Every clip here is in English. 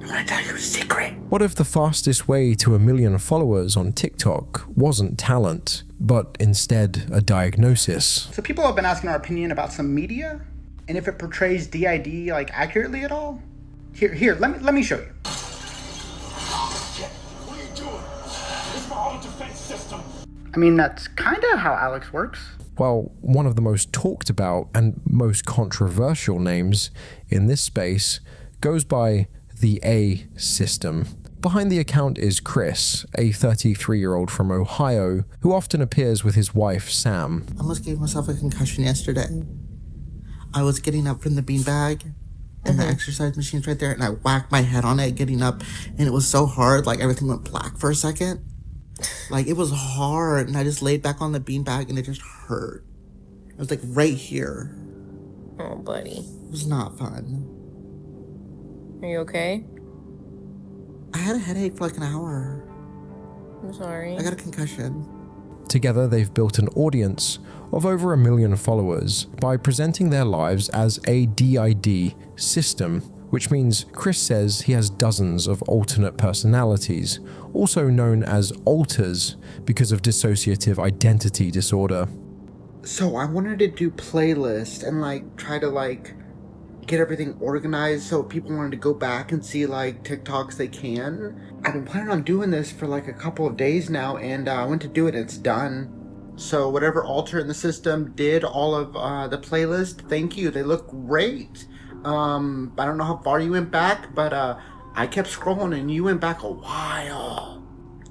I'm gonna tell you a secret. What if the fastest way to 1 million followers on TikTok wasn't talent, but instead a diagnosis? So people have been asking our opinion about some media, and if it portrays DID like accurately at all. Here, let me show you. What are you doing? It's my auto defense system. I mean, that's kind of how Alex works. Well, one of the most talked about and most controversial names in this space goes by the A system. Behind the account is Chris, a 33-year-old from Ohio who often appears with his wife Sam. I almost gave myself a concussion yesterday. I was getting up from the beanbag and the exercise machine's right there, and I whacked my head on it getting up, and it was so hard, like everything went black for a second. Like, it was hard, and I just laid back on the beanbag, and it just hurt. It was like right here. Oh, buddy. It was not fun. Are you okay? I had a headache for like an hour. I'm sorry. I got a concussion. Together, they've built an audience of over 1 million followers by presenting their lives as a DID system, which means Chris says he has dozens of alternate personalities, also known as alters because of dissociative identity disorder. So I wanted to do playlists and like try to like get everything organized so if people wanted to go back and see like TikToks they can. I've been planning on doing this for like a couple of days now, and I went to do it and it's done. So whatever alter in the system did all of the playlist, thank you. They look great. I don't know how far you went back, but I kept scrolling and you went back a while.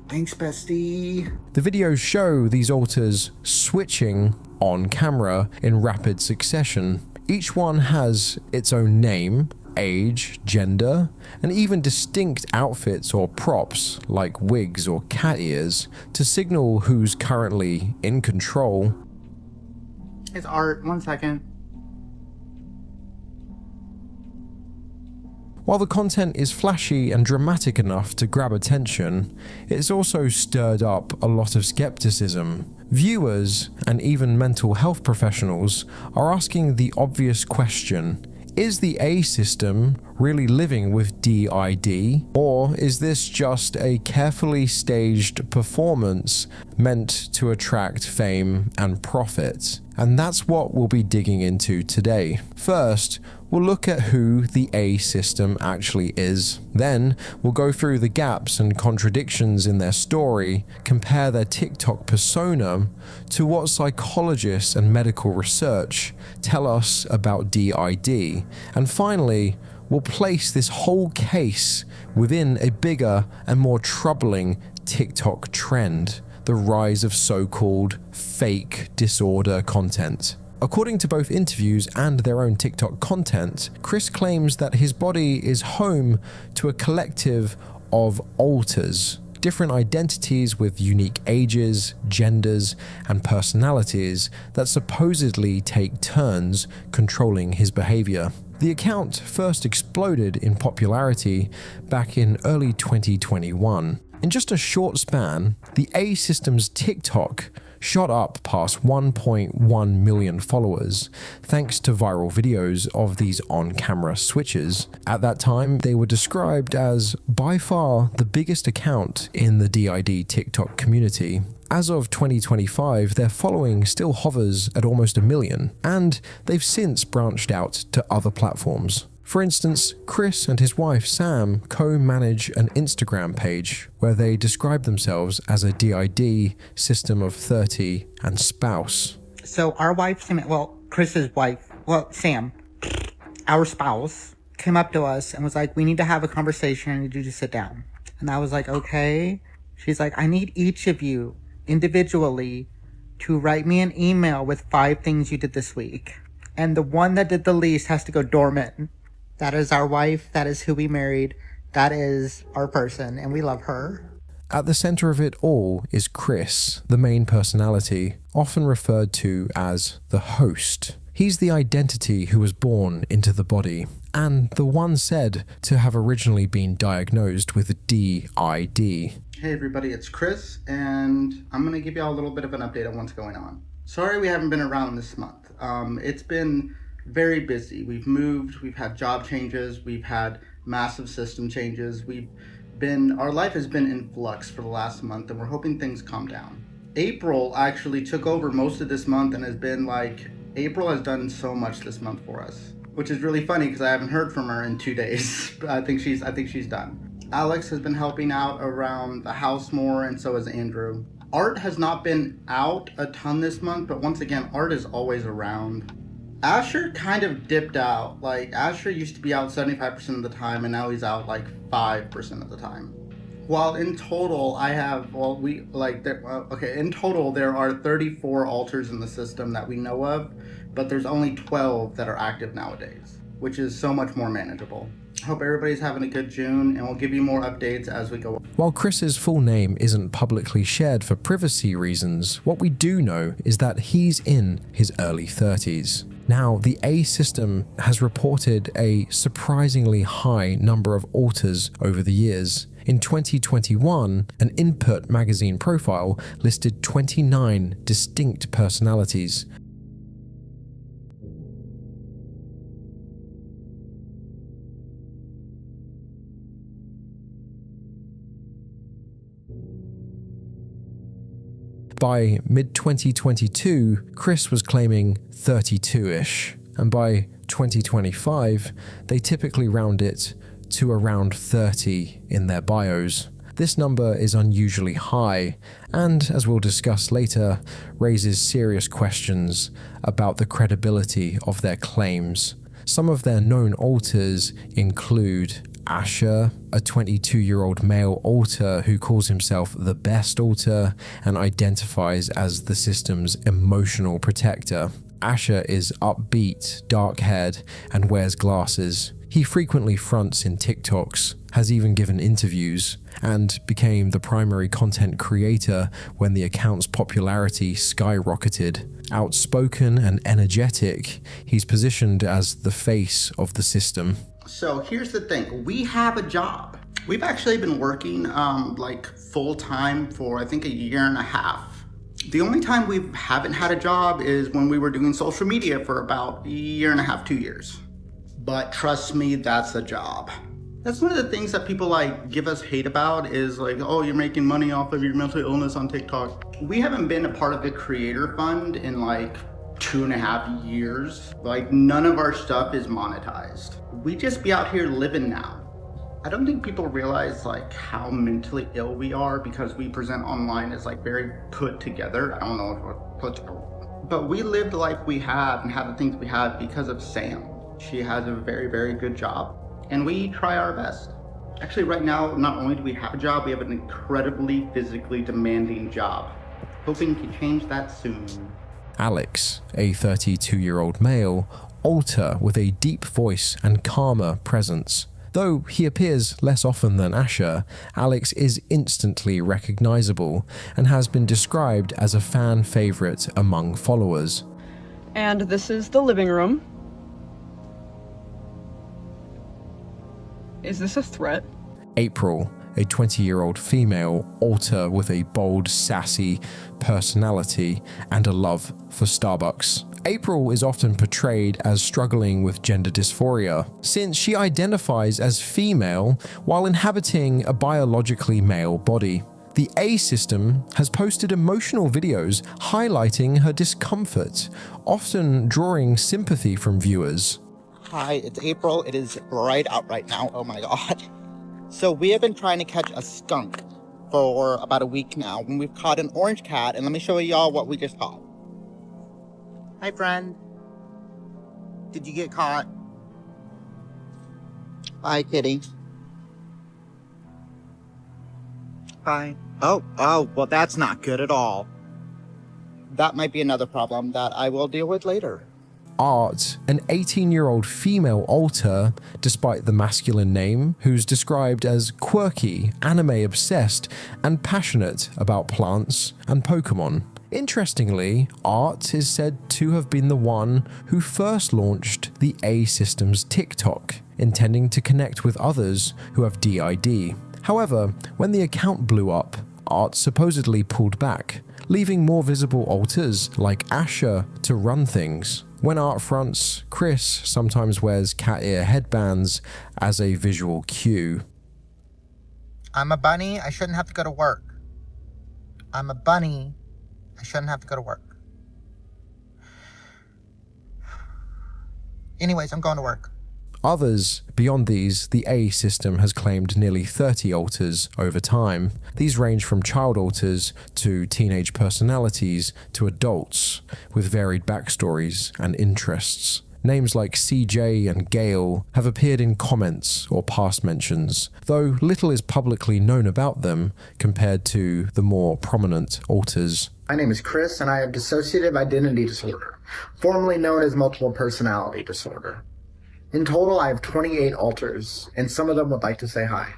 Thanks, bestie. The videos show these alters switching on camera in rapid succession. Each one has its own name, age, gender, and even distinct outfits or props like wigs or cat ears to signal who's currently in control. It's art. 1 second. While the content is flashy and dramatic enough to grab attention, it's also stirred up a lot of skepticism. Viewers and even mental health professionals are asking the obvious question: is the A system really living with DID, or is this just a carefully staged performance meant to attract fame and profit? And that's what we'll be digging into today. First, we'll look at who the A system actually is. Then, we'll go through the gaps and contradictions in their story, compare their TikTok persona to what psychologists and medical research tell us about DID. And finally, we'll place this whole case within a bigger and more troubling TikTok trend: the rise of so-called fake disorder content. According to both interviews and their own TikTok content, Chris claims that his body is home to a collective of alters, different identities with unique ages, genders, and personalities that supposedly take turns controlling his behavior. The account first exploded in popularity back in early 2021. In just a short span, the A system's TikTok shot up past 1.1 million followers thanks to viral videos of these on-camera switches. At that time, they were described as by far the biggest account in the DID TikTok community. As of 2025, their following still hovers at almost 1 million, and they've since branched out to other platforms. For instance, Chris and his wife Sam co-manage an Instagram page where they describe themselves as a DID system of 30 and spouse. So our wife, Chris's wife, Sam, our spouse, came up to us and was like, we need to have a conversation. I need you to sit down. And I was like, okay. She's like, I need each of you individually to write me an email with 5 things you did this week. And the one that did the least has to go dormant. That is our wife. That is who we married. That is our person, and we love her. At the center of it all is Chris, the main personality, often referred to as the host. He's the identity who was born into the body, and the one said to have originally been diagnosed with DID. Hey everybody, it's Chris, and I'm going to give you all a little bit of an update on what's going on. Sorry we haven't been around this month. It's been very busy. We've moved, we've had job changes, we've had massive system changes. Our life has been in flux for the last month, and we're hoping things calm down. April actually took over most of this month and has been like, April has done so much this month for us, which is really funny because I haven't heard from her in 2 days. I think she's done. Alex has been helping out around the house more, and so has Andrew. Art has not been out a ton this month, but once again, Art is always around. Asher kind of dipped out. Like, Asher used to be out 75% of the time, and now he's out like 5% of the time. While in total, in total there are 34 alters in the system that we know of, but there's only 12 that are active nowadays, which is so much more manageable. Hope everybody's having a good June, and we'll give you more updates as we go. While Chris's full name isn't publicly shared for privacy reasons, what we do know is that he's in his early 30s. Now, the A system has reported a surprisingly high number of alters over the years. In 2021, an Input magazine profile listed 29 distinct personalities. By mid-2022, Chris was claiming 32-ish, and by 2025, they typically round it to around 30 in their bios. This number is unusually high, and as we'll discuss later, raises serious questions about the credibility of their claims. Some of their known alters include Asher, a 22-year-old male alter who calls himself the best alter and identifies as the system's emotional protector. Asher is upbeat, dark-haired, and wears glasses. He frequently fronts in TikToks, has even given interviews, and became the primary content creator when the account's popularity skyrocketed. Outspoken and energetic, he's positioned as the face of the system. So here's the thing, we have a job. We've actually been working full-time for I think a year and a half. The only time we haven't had a job is when we were doing social media for about a year and a half, 2 years. But trust me, that's a job. That's one of the things that people give us hate about is oh, you're making money off of your mental illness on TikTok. We haven't been a part of the creator fund in 2.5 years. None of our stuff is monetized. We just be out here living now. I don't think people realize how mentally ill we are because we present online as very put together. I don't know if we're put together. But we live the life we have and have the things we have because of Sam. She has a very, very good job, and we try our best. Actually, right now, not only do we have a job, we have an incredibly physically demanding job. Hoping to change that soon. Alex, a 32-year-old male, alter with a deep voice and calmer presence. Though he appears less often than Asher, Alex is instantly recognizable and has been described as a fan favorite among followers. And this is the living room. Is this a threat? April, a 20-year-old female alter with a bold, sassy personality and a love for Starbucks. April is often portrayed as struggling with gender dysphoria, since she identifies as female while inhabiting a biologically male body. The A system has posted emotional videos highlighting her discomfort, often drawing sympathy from viewers. Hi, it's April. It is bright out right now. Oh my god. So we have been trying to catch a skunk for about a week now when we've caught an orange cat, and let me show y'all what we just caught. Hi, friend. Did you get caught? Hi, kitty. Hi. Oh, well, that's not good at all. That might be another problem that I will deal with later. Art, an 18-year-old female alter, despite the masculine name, who's described as quirky, anime-obsessed, and passionate about plants and Pokemon. Interestingly, Art is said to have been the one who first launched the A System's TikTok, intending to connect with others who have DID. However, when the account blew up, Art supposedly pulled back, leaving more visible alters like Asher to run things. When art fronts, Chris sometimes wears cat ear headbands as a visual cue. I'm a bunny, I shouldn't have to go to work. I'm a bunny, I shouldn't have to go to work. Anyways, I'm going to work. Others, beyond these, the A system has claimed nearly 30 alters over time. These range from child alters to teenage personalities to adults with varied backstories and interests. Names like CJ and Gale have appeared in comments or past mentions, though little is publicly known about them compared to the more prominent alters. My name is Chris, and I have dissociative identity disorder, formerly known as multiple personality disorder. In total, I have 28 alters, and some of them would like to say hi.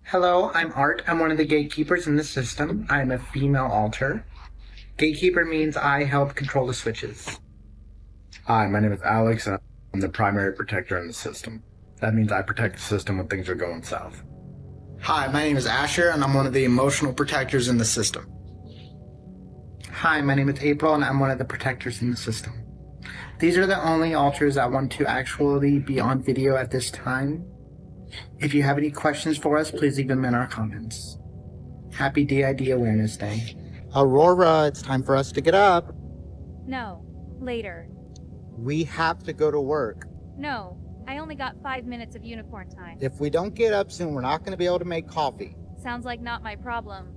Hello, I'm Art. I'm one of the gatekeepers in the system. I'm a female alter. Gatekeeper means I help control the switches. Hi, my name is Alex, and I'm the primary protector in the system. That means I protect the system when things are going south. Hi, my name is Asher, and I'm one of the emotional protectors in the system. Hi, my name is April, and I'm one of the protectors in the system. These are the only alters that want to actually be on video at this time. If you have any questions for us, please leave them in our comments. Happy DID Awareness Day. Aurora, it's time for us to get up. No, later. We have to go to work. No, I only got 5 minutes of unicorn time. If we don't get up soon, we're not going to be able to make coffee. Sounds like not my problem.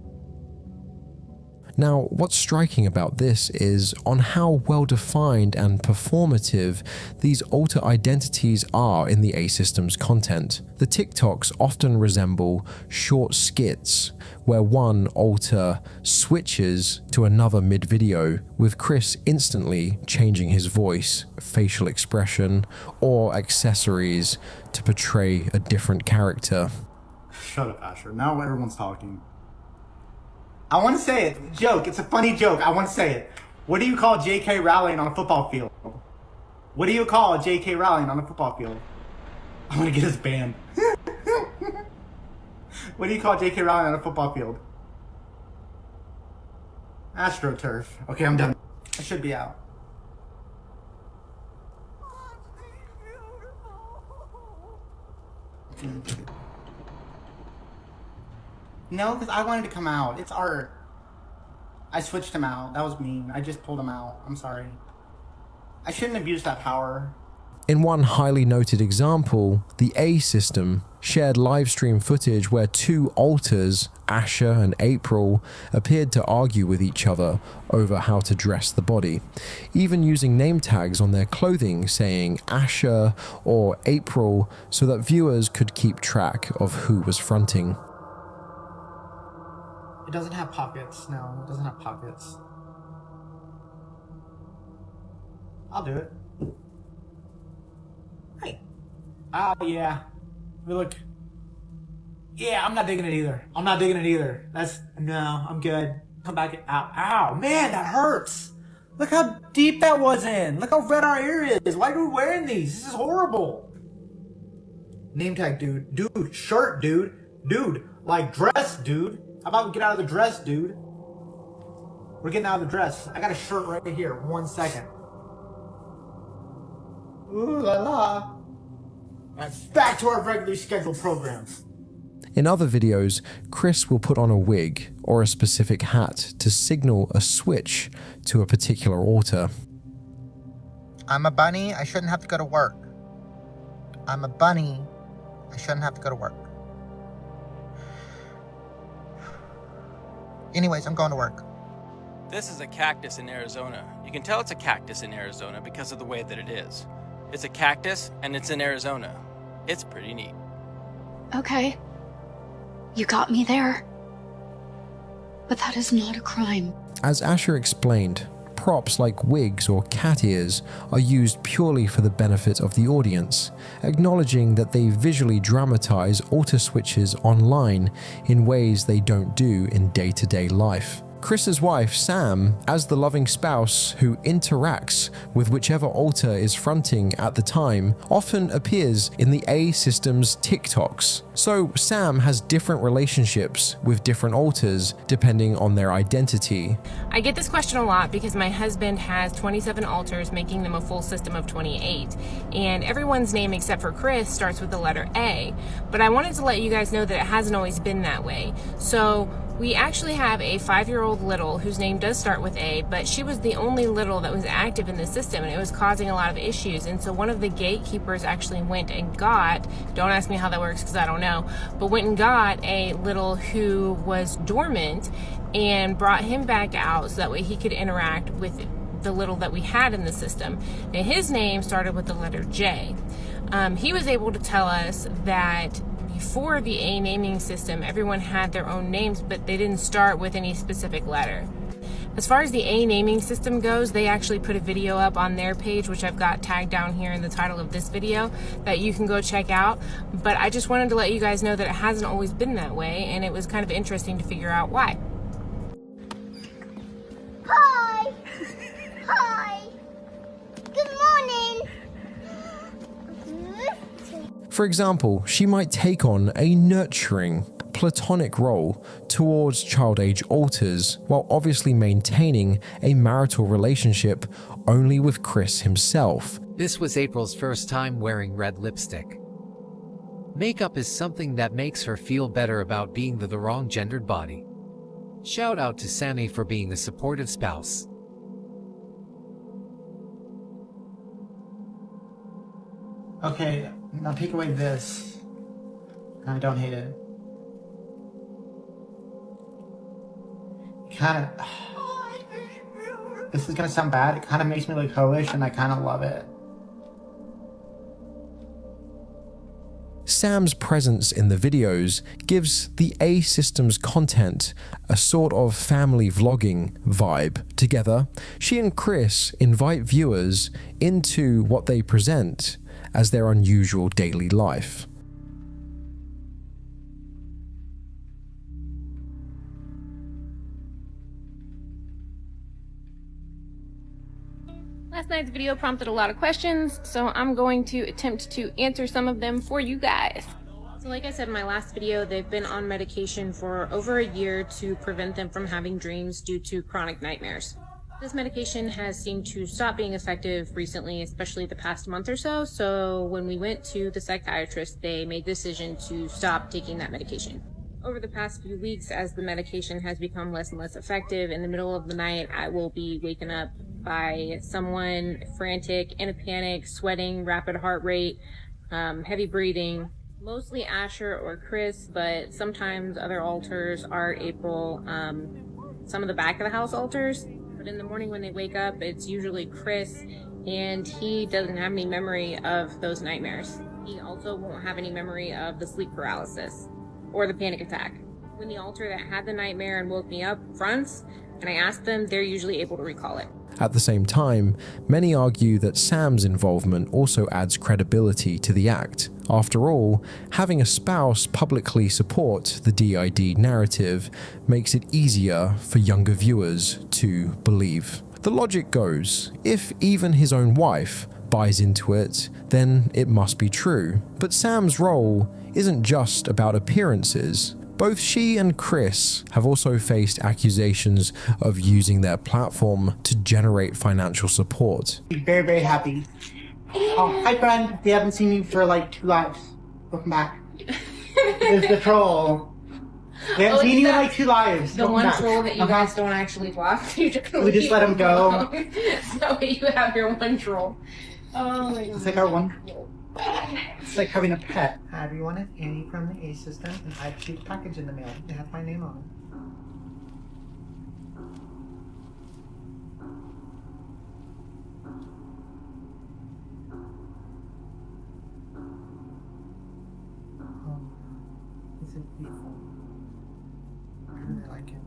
Now, what's striking about this is on how well-defined and performative these alter identities are in the A-System's content. The TikToks often resemble short skits where one alter switches to another mid-video, with Chris instantly changing his voice, facial expression, or accessories to portray a different character. Shut up, Asher. Now everyone's talking. I want to say it. Joke. It's a funny joke. I want to say it. What do you call J.K. Rowling on a football field? What do you call J.K. Rowling on a football field? I want to get us banned. What do you call J.K. Rowling on a football field? AstroTurf. Okay, I'm done. I should be out. No, because I wanted to come out. It's art. I switched him out. That was mean. I just pulled him out. I'm sorry. I shouldn't abuse that power. In one highly noted example, the A-System shared livestream footage where two alters, Asher and April, appeared to argue with each other over how to dress the body, even using name tags on their clothing saying Asher or April so that viewers could keep track of who was fronting. It doesn't have pockets. No, it doesn't have pockets. I'll do it. Hey. Oh, yeah. We look... Yeah, I'm not digging it either. I'm not digging it either. No, I'm good. Come back. Ow. Ow. Man, that hurts. Look how deep that was in. Look how red our ear is. Why are we wearing these? This is horrible. Name tag, dude. Dude. Shirt, dude. Dude. Like, dress, dude. How about we get out of the dress, dude? We're getting out of the dress. I got a shirt right here. 1 second. Ooh la la. That's back to our regularly scheduled program. In other videos, Chris will put on a wig or a specific hat to signal a switch to a particular alter. I'm a bunny, I shouldn't have to go to work. I'm a bunny, I shouldn't have to go to work. Anyways, I'm going to work. This is a cactus in Arizona. You can tell it's a cactus in Arizona because of the way that it is. It's a cactus and it's in Arizona. It's pretty neat. Okay. You got me there. But that is not a crime. As Asher explained, props like wigs or cat ears are used purely for the benefit of the audience, acknowledging that they visually dramatize alter switches online in ways they don't do in day-to-day life. Chris's wife, Sam, as the loving spouse who interacts with whichever alter is fronting at the time, often appears in the A system's TikToks. So Sam has different relationships with different alters depending on their identity. I get this question a lot because my husband has 27 alters, making them a full system of 28. And everyone's name except for Chris starts with the letter A. But I wanted to let you guys know that it hasn't always been that way. So we actually have a 5-year-old little whose name does start with A, but she was the only little that was active in the system, and it was causing a lot of issues. And so one of the gatekeepers actually went and got, don't ask me how that works because I don't know, but went and got a little who was dormant and brought him back out so that way he could interact with the little that we had in the system. Now his name started with the letter J. He was able to tell us that before the A naming system, everyone had their own names, but they didn't start with any specific letter. As far as the A naming system goes, they actually put a video up on their page, which I've got tagged down here in the title of this video, that you can go check out. But I just wanted to let you guys know that it hasn't always been that way, and it was kind of interesting to figure out why. Hi! Hi! Good morning! For example, she might take on a nurturing, platonic role towards child-age alters, while obviously maintaining a marital relationship only with Chris himself. This was April's first time wearing red lipstick. Makeup is something that makes her feel better about being the wrong gendered body. Shout out to Sammy for being a supportive spouse. Okay, now take away this. I don't hate it. Kind of. This is gonna sound bad. It kind of makes me look hoish, and I kind of love it. Sam's presence in the videos gives the A system's content a sort of family vlogging vibe. Together, she and Chris invite viewers into what they present as their unusual daily life. Last night's video prompted a lot of questions, so I'm going to attempt to answer some of them for you guys. So like I said in my last video, they've been on medication for over a year to prevent them from having dreams due to chronic nightmares. This medication has seemed to stop being effective recently, especially the past month or so. So when we went to the psychiatrist, they made the decision to stop taking that medication. Over the past few weeks, as the medication has become less and less effective, in the middle of the night, I will be waken up by someone frantic, in a panic, sweating, rapid heart rate, heavy breathing. Mostly Asher or Chris, but sometimes other alters are April, some of the back of the house alters. But in the morning when they wake up, it's usually Chris, and he doesn't have any memory of those nightmares. He also won't have any memory of the sleep paralysis or the panic attack. When the alter that had the nightmare and woke me up fronts, and I ask them, they're usually able to recall it. At the same time, many argue that Sam's involvement also adds credibility to the act. After all, having a spouse publicly support the DID narrative makes it easier for younger viewers to believe. The logic goes, if even his own wife buys into it, then it must be true. But Sam's role isn't just about appearances. Both she and Chris have also faced accusations of using their platform to generate financial support. Very, very happy. Oh, hi friend. We haven't seen you for like 2 lives. Welcome back. It's the troll. We haven't seen you in like 2 lives. The one troll that you guys don't actually block. We just let him go. So you have your one troll. Oh my god. It's like our one troll. It's like having a pet. Hi everyone, it's Annie from the A system, and I received a package in the mail. It has my name on it. Oh, this is beautiful. I really like it.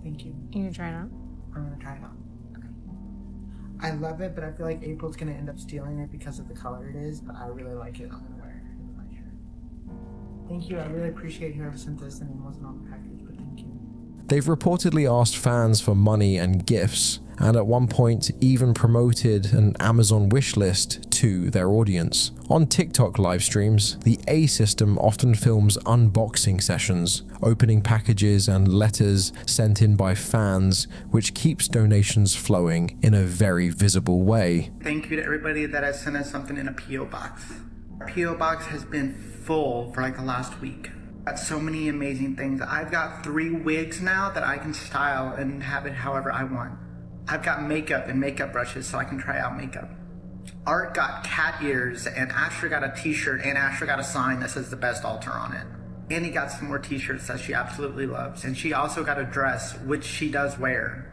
Thank you. You gonna try it out? I'm gonna try it out. I love it, but I feel like April's gonna end up stealing it because of the color it is, but I really like it. I'm gonna wear it in my shirt. Thank you. I really appreciate whoever sent this. The name wasn't on the package, but thank you. They've reportedly asked fans for money and gifts, and at one point even promoted an Amazon wish list to their audience. On TikTok live streams, the A system often films unboxing sessions, opening packages and letters sent in by fans, which keeps donations flowing in a very visible way. Thank you to everybody that has sent us something in a P.O. box. Our P.O. box has been full for like the last week. Got so many amazing things. I've got 3 wigs now that I can style and have it however I want. I've got makeup and makeup brushes so I can try out makeup. Art got cat ears, and Asher got a t-shirt, and Asher got a sign that says the best altar on it. And he got some more t-shirts that she absolutely loves. And she also got a dress, which she does wear.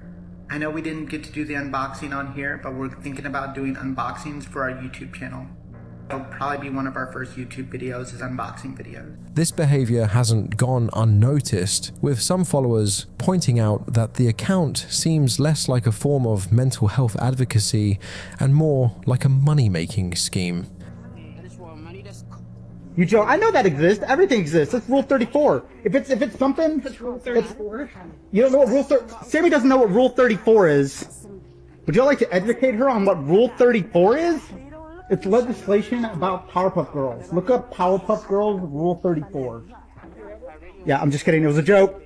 I know we didn't get to do the unboxing on here, but we're thinking about doing unboxings for our YouTube channel. It'll probably be one of our first YouTube videos is unboxing videos. This behavior hasn't gone unnoticed, with some followers pointing out that the account seems less like a form of mental health advocacy and more like a money-making scheme. You joke. I know that exists. Everything exists. It's Rule 34. If it's something, it's Rule 34. You don't know what Rule 34. Sammy doesn't know what Rule 34 is. Would you like to educate her on what Rule 34 is? It's legislation about Powerpuff Girls. Look up Powerpuff Girls Rule 34. Yeah, I'm just kidding. It was a joke.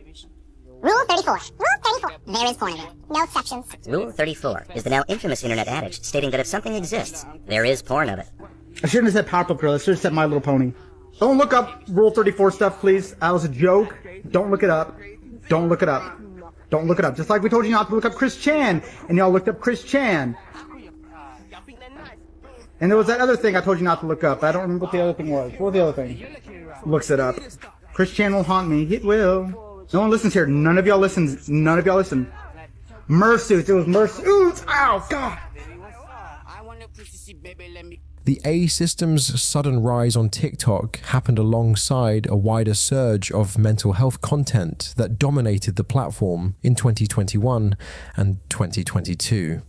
Rule 34. Rule 34. There is porn in it. No exceptions. Rule 34 is the now infamous internet adage stating that if something exists, there is porn of it. I shouldn't have said Powerpuff Girls. I should have said My Little Pony. Don't look up Rule 34 stuff, please. That was a joke. Don't look it up. Don't look it up. Don't look it up. Just like we told you not to look up Chris Chan, and y'all looked up Chris Chan. And there was that other thing I told you not to look up. I don't remember what the other thing was. What was the other thing? Looks it up. Chris Chan will haunt me. It will. No one listens here. None of y'all listens. None of y'all listen. Mursuits. It was Mursuits. Ow, God. The A system's sudden rise on TikTok happened alongside a wider surge of mental health content that dominated the platform in 2021 and 2022.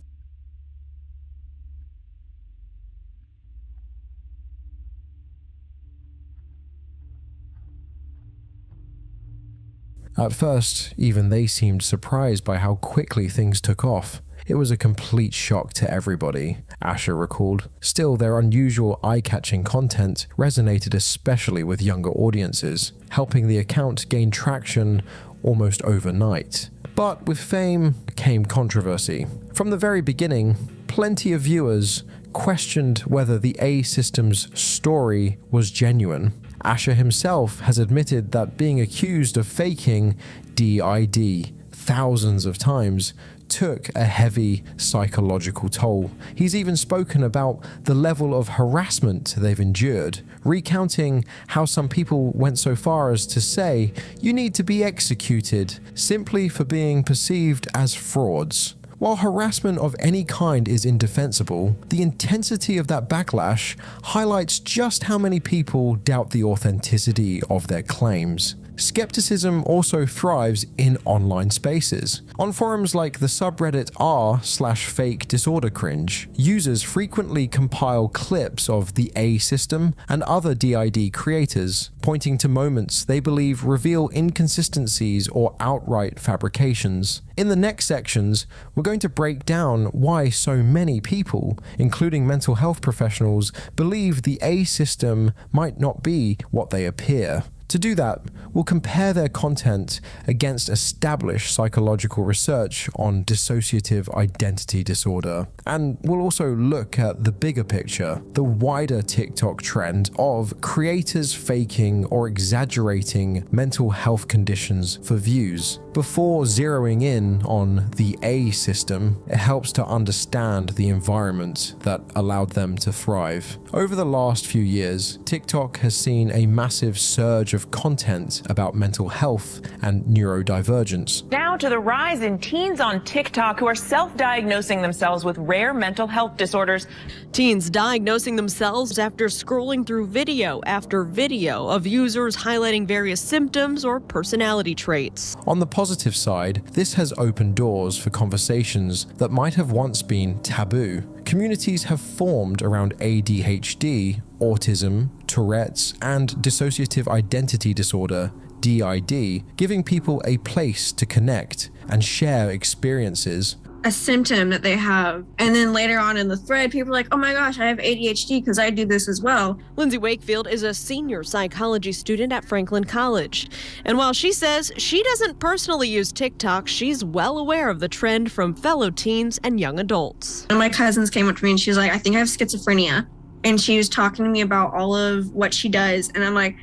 At first, even they seemed surprised by how quickly things took off. It was a complete shock to everybody, Asher recalled. Still, their unusual eye-catching content resonated especially with younger audiences, helping the account gain traction almost overnight. But with fame came controversy. From the very beginning, plenty of viewers questioned whether the A system's story was genuine. Asher himself has admitted that being accused of faking DID thousands of times took a heavy psychological toll. He's even spoken about the level of harassment they've endured, recounting how some people went so far as to say you need to be executed simply for being perceived as frauds. While harassment of any kind is indefensible, the intensity of that backlash highlights just how many people doubt the authenticity of their claims. Skepticism also thrives in online spaces. On forums like the subreddit r/fake disorder cringe, users frequently compile clips of the A system and other DID creators, pointing to moments they believe reveal inconsistencies or outright fabrications. In the next sections, we're going to break down why so many people, including mental health professionals, believe the A system might not be what they appear. To do that, we'll compare their content against established psychological research on dissociative identity disorder. And we'll also look at the bigger picture, the wider TikTok trend of creators faking or exaggerating mental health conditions for views. Before zeroing in on the A system, it helps to understand the environment that allowed them to thrive. Over the last few years, TikTok has seen a massive surge of content about mental health and neurodivergence. Down now to the rise in teens on TikTok who are self-diagnosing themselves with rare mental health disorders. Teens diagnosing themselves after scrolling through video after video of users highlighting various symptoms or personality traits. On the positive side, this has opened doors for conversations that might have once been taboo. Communities have formed around ADHD, autism, Tourette's, and dissociative identity disorder, DID, giving people a place to connect and share experiences. A symptom that they have, and then later on in the thread people are like, oh my gosh, I have ADHD because I do this as well. Lindsay Wakefield is a senior psychology student at Franklin College, and while she says she doesn't personally use TikTok, she's well aware of the trend from fellow teens and young adults. One of my cousins came up to me and she was like, I think I have schizophrenia, and she was talking to me about all of what she does, and I'm like,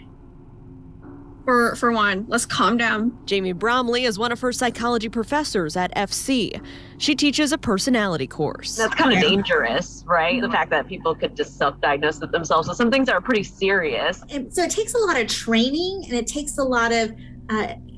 For one, let's calm down. Jamie Bromley is one of her psychology professors at FC. She teaches a personality course. That's kind of dangerous, right? The fact that people could just self-diagnose themselves with some things that are pretty serious. So it takes a lot of training and it takes a lot of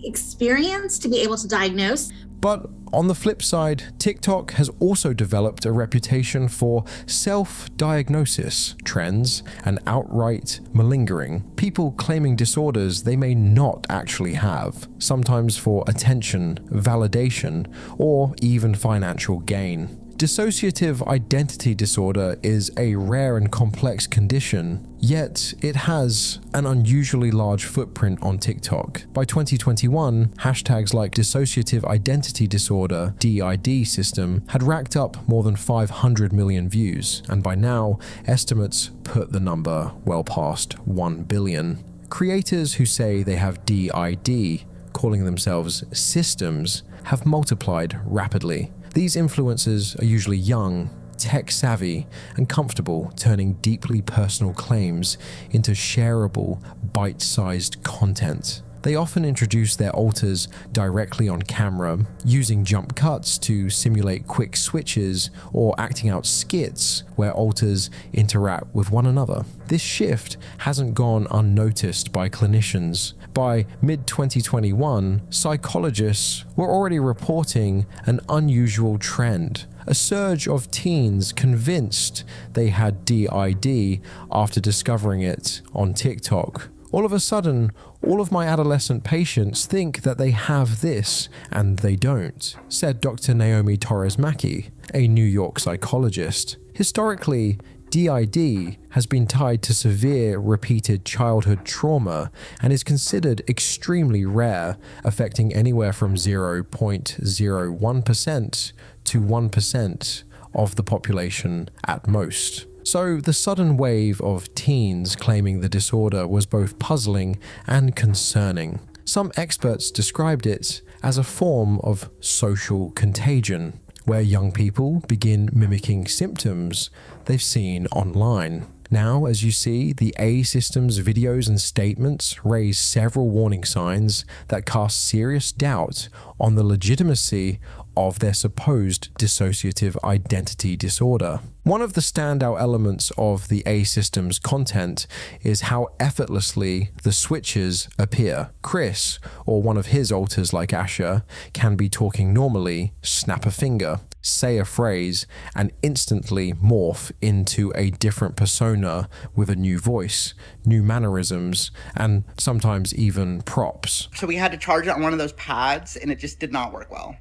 experience to be able to diagnose. But on the flip side, TikTok has also developed a reputation for self-diagnosis trends and outright malingering, people claiming disorders they may not actually have, sometimes for attention, validation, or even financial gain. Dissociative identity disorder is a rare and complex condition, yet it has an unusually large footprint on TikTok. By 2021, hashtags like dissociative identity disorder, DID system, had racked up more than 500 million views, and by now, estimates put the number well past 1 billion. Creators who say they have DID, calling themselves systems, have multiplied rapidly. These influencers are usually young, tech-savvy, and comfortable turning deeply personal claims into shareable, bite-sized content. They often introduce their alters directly on camera, using jump cuts to simulate quick switches or acting out skits where alters interact with one another. This shift hasn't gone unnoticed by clinicians. By mid-2021, psychologists were already reporting an unusual trend. A surge of teens convinced they had DID after discovering it on TikTok. All of a sudden, all of my adolescent patients think that they have this, and they don't, said Dr. Naomi Torres-Mackey, a New York psychologist. Historically, DID has been tied to severe repeated childhood trauma and is considered extremely rare, affecting anywhere from 0.01% to 1% of the population at most. So the sudden wave of teens claiming the disorder was both puzzling and concerning. Some experts described it as a form of social contagion, where young people begin mimicking symptoms they've seen online. Now, as you see, the A system's videos and statements raise several warning signs that cast serious doubt on the legitimacy of their supposed dissociative identity disorder. One of the standout elements of the A system's content is how effortlessly the switches appear. Chris, or one of his alters like Asher, can be talking normally, snap a finger, say a phrase, and instantly morph into a different persona with a new voice, new mannerisms, and sometimes even props. So we had to charge it on one of those pads, and it just did not work well.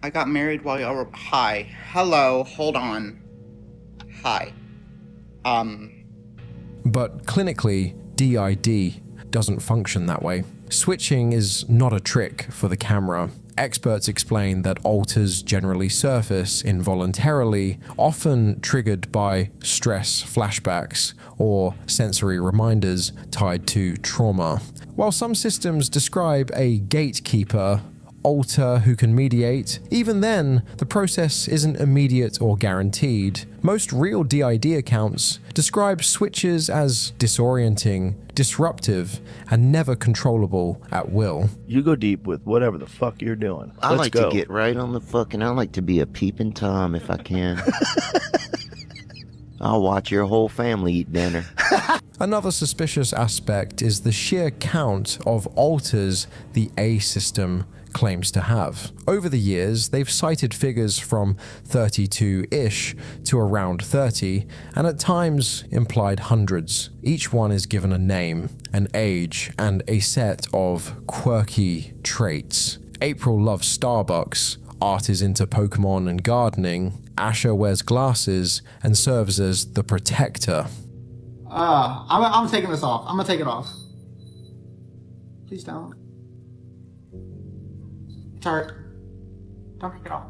I got married while y'all were... Hi. Hello. Hold on. Hi. But clinically, DID doesn't function that way. Switching is not a trick for the camera. Experts explain that alters generally surface involuntarily, often triggered by stress flashbacks or sensory reminders tied to trauma. While some systems describe a gatekeeper alter who can mediate, even then, the process isn't immediate or guaranteed. Most real DID accounts describe switches as disorienting, disruptive, and never controllable at will. You go deep with whatever the fuck you're doing. I Let's like go. to get right on the fucking... I like to be a peeping Tom if I can. I'll watch your whole family eat dinner. Another suspicious aspect is the sheer count of alters the A system claims to have. Over the years, they've cited figures from 32-ish to around 30, and at times implied hundreds. Each one is given a name, an age, and a set of quirky traits. April loves Starbucks, Art is into Pokemon and gardening, Asher wears glasses and serves as the protector. I'm taking this off. I'm gonna take it off. Please don't. It's alright. Don't take it off.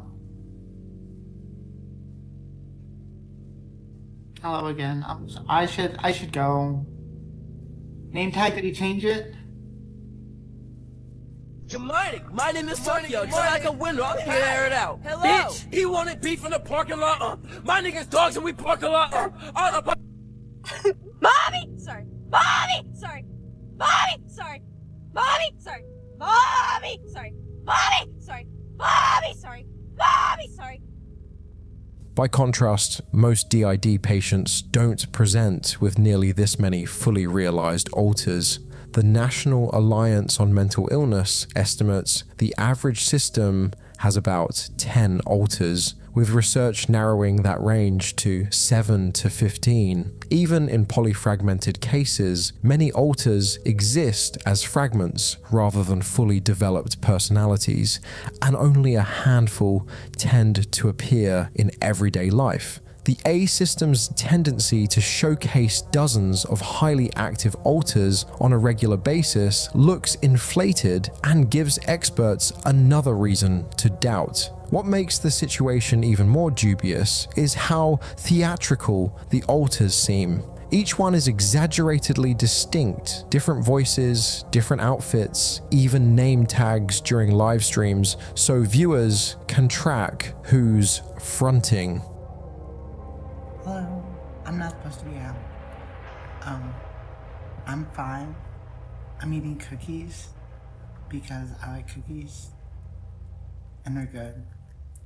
Hello again. I should go. Name tag, did he change it? Germanic, my name is Sergio, just like a window, I'm here to air it out. Hello! Bitch, he wanted beef in the parking lot, my niggas dogs and we park a lot, Mommy! Sorry. Mommy! Sorry. Mommy! Sorry. Mommy! Sorry. Mommy! Sorry. Mommy! Sorry. Mommy! Sorry. Mommy! Sorry. By contrast, most DID patients don't present with nearly this many fully realized alters. The National Alliance on Mental Illness estimates the average system has about 10 alters, with research narrowing that range to 7 to 15. Even in polyfragmented cases, many alters exist as fragments rather than fully developed personalities, and only a handful tend to appear in everyday life. The A system's tendency to showcase dozens of highly active alters on a regular basis looks inflated and gives experts another reason to doubt. What makes the situation even more dubious is how theatrical the alters seem. Each one is exaggeratedly distinct, different voices, different outfits, even name tags during live streams, so viewers can track who's fronting. Hello, I'm not supposed to be out. I'm fine. I'm eating cookies because I like cookies and they're good.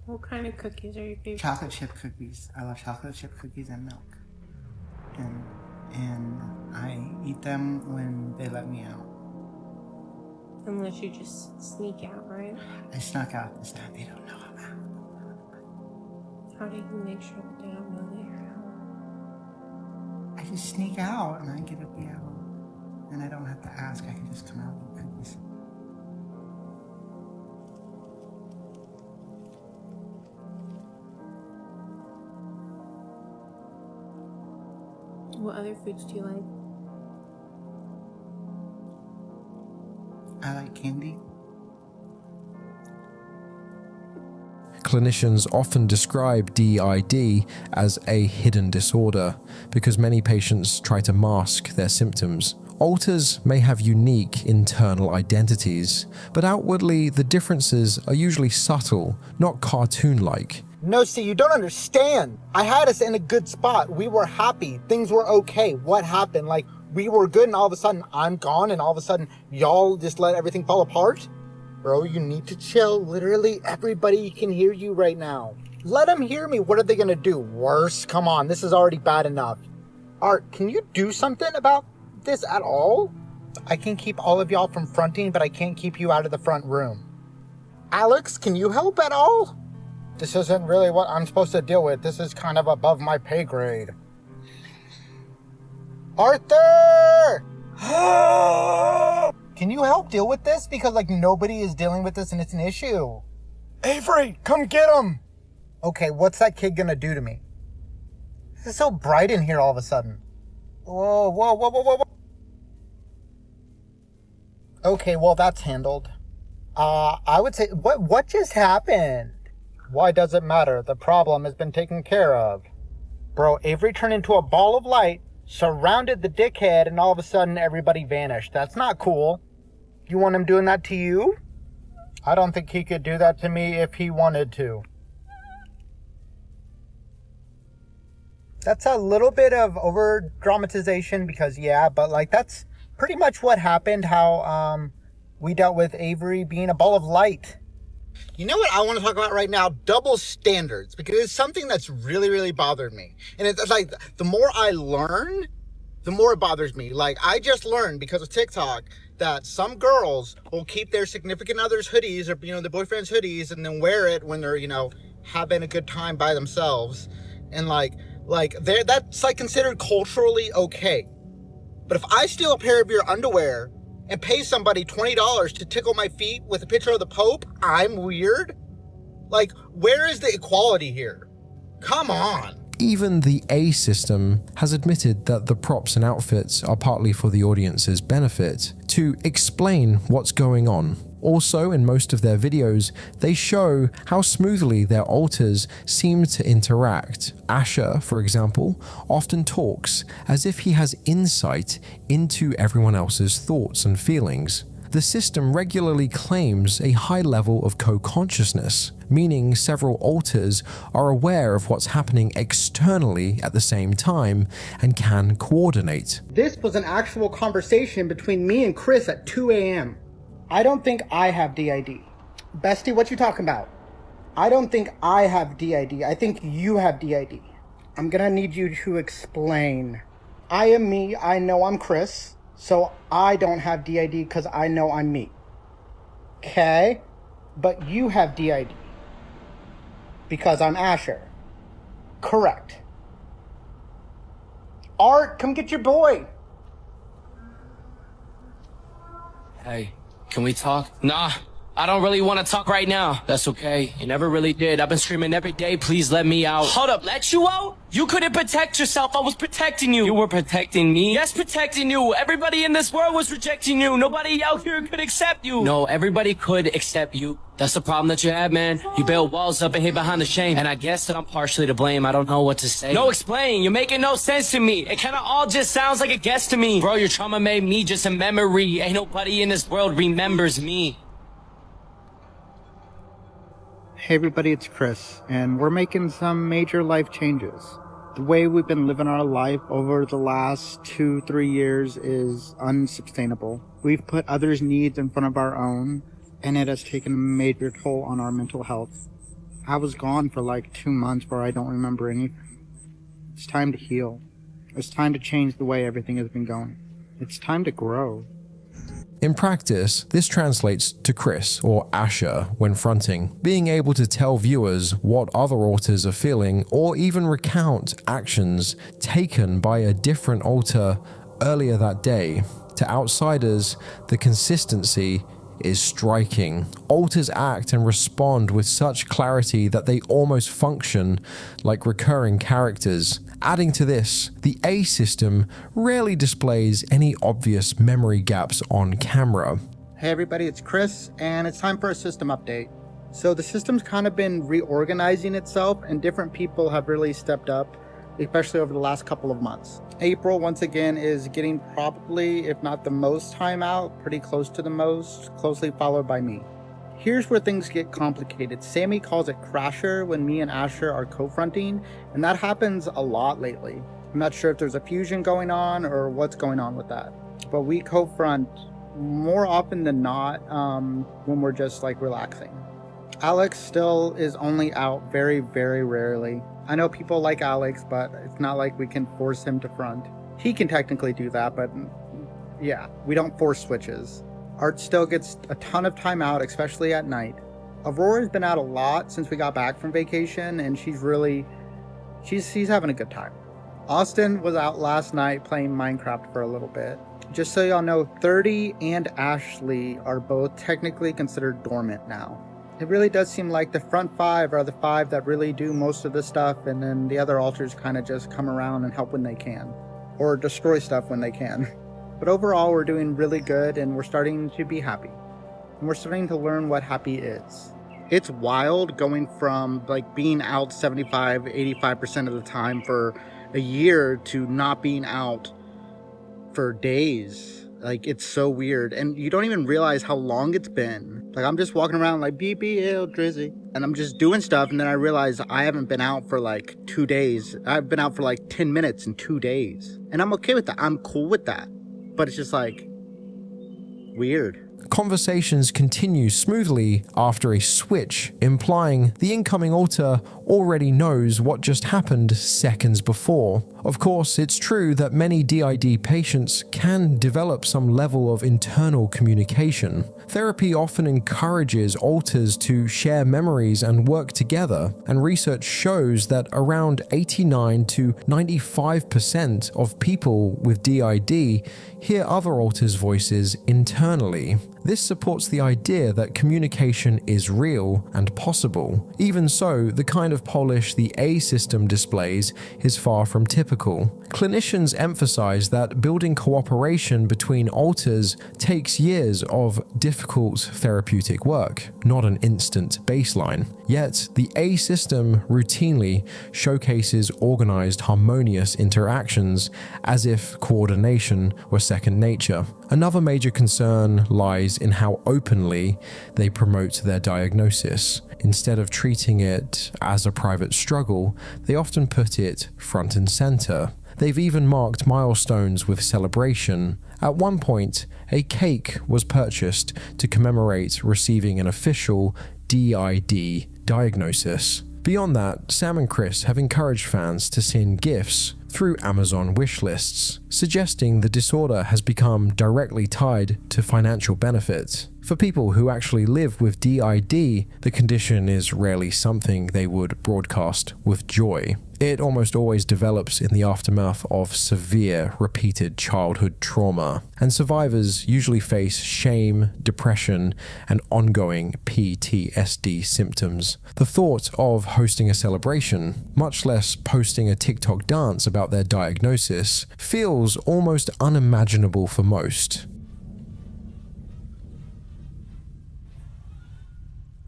What kind of cookies are your favorite? Chocolate chip cookies. I love chocolate chip cookies and milk. And I eat them when they let me out. Unless you just sneak out, right? I snuck out this time. They don't know I'm out. How do you make sure that they don't know that you're out? I just sneak out and I get to be out. And I don't have to ask. I can just come out with cookies. What other foods do you like? I like candy. Clinicians often describe DID as a hidden disorder because many patients try to mask their symptoms. Alters may have unique internal identities, but outwardly the differences are usually subtle, not cartoon-like. No, see, you don't understand. I had us in a good spot. We were happy. Things were okay. What happened? Like, we were good and all of a sudden I'm gone and all of a sudden y'all just let everything fall apart? Bro, you need to chill. Literally everybody can hear you right now. Let them hear me. What are they gonna do? Worse? Come on, this is already bad enough. Art, can you do something about this at all? I can keep all of y'all from fronting, but I can't keep you out of the front room. Alex, can you help at all? This isn't really what I'm supposed to deal with. This is kind of above my pay grade. Arthur! Can you help deal with this? Because like nobody is dealing with this and it's an issue. Avery, come get him! Okay, what's that kid gonna do to me? It's so bright in here all of a sudden. Whoa, whoa, whoa, whoa, whoa, whoa. Okay, well that's handled. I would say, what just happened? Why does it matter? The problem has been taken care of. Bro, Avery turned into a ball of light, surrounded the dickhead, and all of a sudden everybody vanished. That's not cool. You want him doing that to you? I don't think he could do that to me if he wanted to. That's a little bit of over dramatization because yeah, but like that's pretty much what happened, how we dealt with Avery being a ball of light. You know what I want to talk about right now? Double standards, because it's something that's really, really bothered me. And it's like, the more I learn, the more it bothers me. Like, I just learned because of TikTok that some girls will keep their significant other's hoodies or, you know, their boyfriend's hoodies and then wear it when they're, you know, having a good time by themselves. And like that's like considered culturally okay. But if I steal a pair of your underwear and pay somebody $20 to tickle my feet with a picture of the Pope, I'm weird? Like, where is the equality here? Come on. Even the A system has admitted that the props and outfits are partly for the audience's benefit, to explain what's going on. Also, in most of their videos, they show how smoothly their alters seem to interact. Asher, for example, often talks as if he has insight into everyone else's thoughts and feelings. The system regularly claims a high level of co-consciousness, meaning several alters are aware of what's happening externally at the same time and can coordinate. This was an actual conversation between me and Chris at 2 a.m. I don't think I have DID. Bestie, what you talking about? I don't think I have DID. I think you have DID. I'm gonna need you to explain. I am me. I know I'm Chris. So I don't have DID because I know I'm me. Okay? But you have DID. Because I'm Asher. Correct. Art, come get your boy. Hey, can we talk? Nah, I don't really want to talk right now. That's okay. You never really did. I've been screaming every day, please let me out. Hold up, let you out? You couldn't protect yourself. I was protecting you. You were protecting me? Yes, protecting you. Everybody in this world was rejecting you. Nobody out here could accept you. No, everybody could accept you. That's the problem that you have, man. You build walls up and hid behind the shame. And I guess that I'm partially to blame. I don't know what to say. No, explain. You're making no sense to me. It kind of all just sounds like a guess to me. Bro, your trauma made me just a memory. Ain't nobody in this world remembers me. Hey everybody, it's Chris, and we're making some major life changes. The way we've been living our life over the last 2-3 years is unsustainable. We've put others' needs in front of our own, and it has taken a major toll on our mental health. I was gone for like 2 months where I don't remember anything. It's time to heal. It's time to change the way everything has been going. It's time to grow. In practice, this translates to Chris, or Asher, when fronting, being able to tell viewers what other alters are feeling or even recount actions taken by a different alter earlier that day. To outsiders, the consistency is striking. Alters act and respond with such clarity that they almost function like recurring characters. Adding to this, the A system rarely displays any obvious memory gaps on camera. Hey everybody, it's Chris, and it's time for a system update. So the system's kind of been reorganizing itself, and different people have really stepped up, especially over the last couple of months. April, once again, is getting probably, if not the most time out, pretty close to the most, closely followed by me. Here's where things get complicated. Sammy calls it Crasher when me and Asher are co-fronting, and that happens a lot lately. I'm not sure if there's a fusion going on or what's going on with that. But we co-front more often than not when we're just like relaxing. Alex still is only out very, very rarely. I know people like Alex, but it's not like we can force him to front. He can technically do that, but yeah, we don't force switches. Art still gets a ton of time out, especially at night. Aurora's been out a lot since we got back from vacation, and she's having a good time. Austin was out last night playing Minecraft for a little bit. Just so y'all know, 30 and Ashley are both technically considered dormant now. It really does seem like the front 5 are the 5 that really do most of the stuff, and then the other alters kind of just come around and help when they can, or destroy stuff when they can. But overall, we're doing really good, and we're starting to be happy. And we're starting to learn what happy is. It's wild going from like being out 75-85% of the time for a year to not being out for days. Like, it's so weird, and you don't even realize how long it's been. Like, I'm just walking around like BBL Drizzy, and I'm just doing stuff, and then I realize I haven't been out for like 2 days. I've been out for like 10 minutes in 2 days, and I'm okay with that. I'm cool with that. But it's just like weird. Conversations continue smoothly after a switch, implying the incoming alter already knows what just happened seconds before. Of course, it's true that many DID patients can develop some level of internal communication. Therapy often encourages alters to share memories and work together, and research shows that around 89 to 95% of people with DID hear other alters' voices internally. This supports the idea that communication is real and possible. Even so, the kind of polish the A system displays is far from typical. Clinicians emphasize that building cooperation between alters takes years of difficult therapeutic work, not an instant baseline. Yet, the A system routinely showcases organized, harmonious interactions as if coordination were second nature. Another major concern lies in how openly they promote their diagnosis. Instead of treating it as a private struggle, they often put it front and center. They've even marked milestones with celebration. At one point, a cake was purchased to commemorate receiving an official DID diagnosis. Beyond that, Sam and Chris have encouraged fans to send gifts through Amazon wish lists, suggesting the disorder has become directly tied to financial benefit. For people who actually live with DID, the condition is rarely something they would broadcast with joy. It almost always develops in the aftermath of severe, repeated childhood trauma, and survivors usually face shame, depression, and ongoing PTSD symptoms. The thought of hosting a celebration, much less posting a TikTok dance about their diagnosis, feels almost unimaginable for most.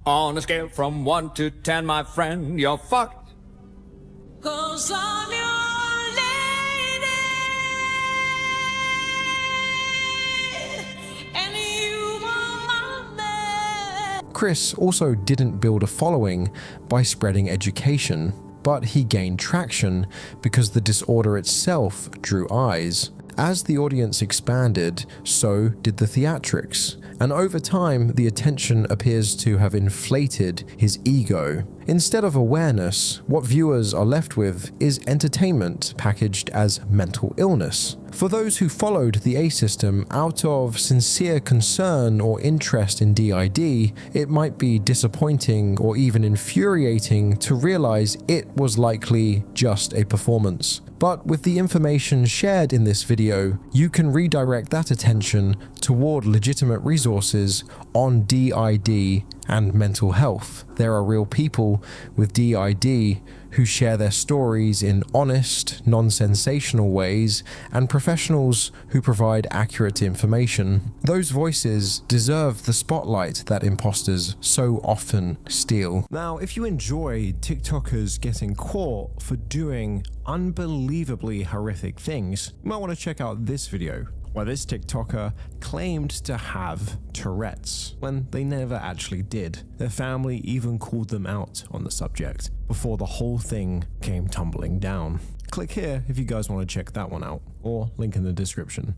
On a scale from 1 to 10, my friend, you're fucked. 'Cause I'm your lady, and you are my man. Chris also didn't build a following by spreading education, but he gained traction because the disorder itself drew eyes. As the audience expanded, so did the theatrics, and over time the attention appears to have inflated his ego. Instead of awareness, what viewers are left with is entertainment packaged as mental illness. For those who followed the A system out of sincere concern or interest in DID, it might be disappointing or even infuriating to realize it was likely just a performance. But with the information shared in this video, you can redirect that attention toward legitimate resources on DID and mental health. There are real people with DID who share their stories in honest, non-sensational ways, and professionals who provide accurate information. Those voices deserve the spotlight that imposters so often steal. Now, if you enjoy TikTokers getting caught for doing unbelievably horrific things, you might want to check out this video, where this TikToker claimed to have Tourette's when they never actually did. Their family even called them out on the subject before the whole thing came tumbling down. Click here if you guys want to check that one out, or link in the description.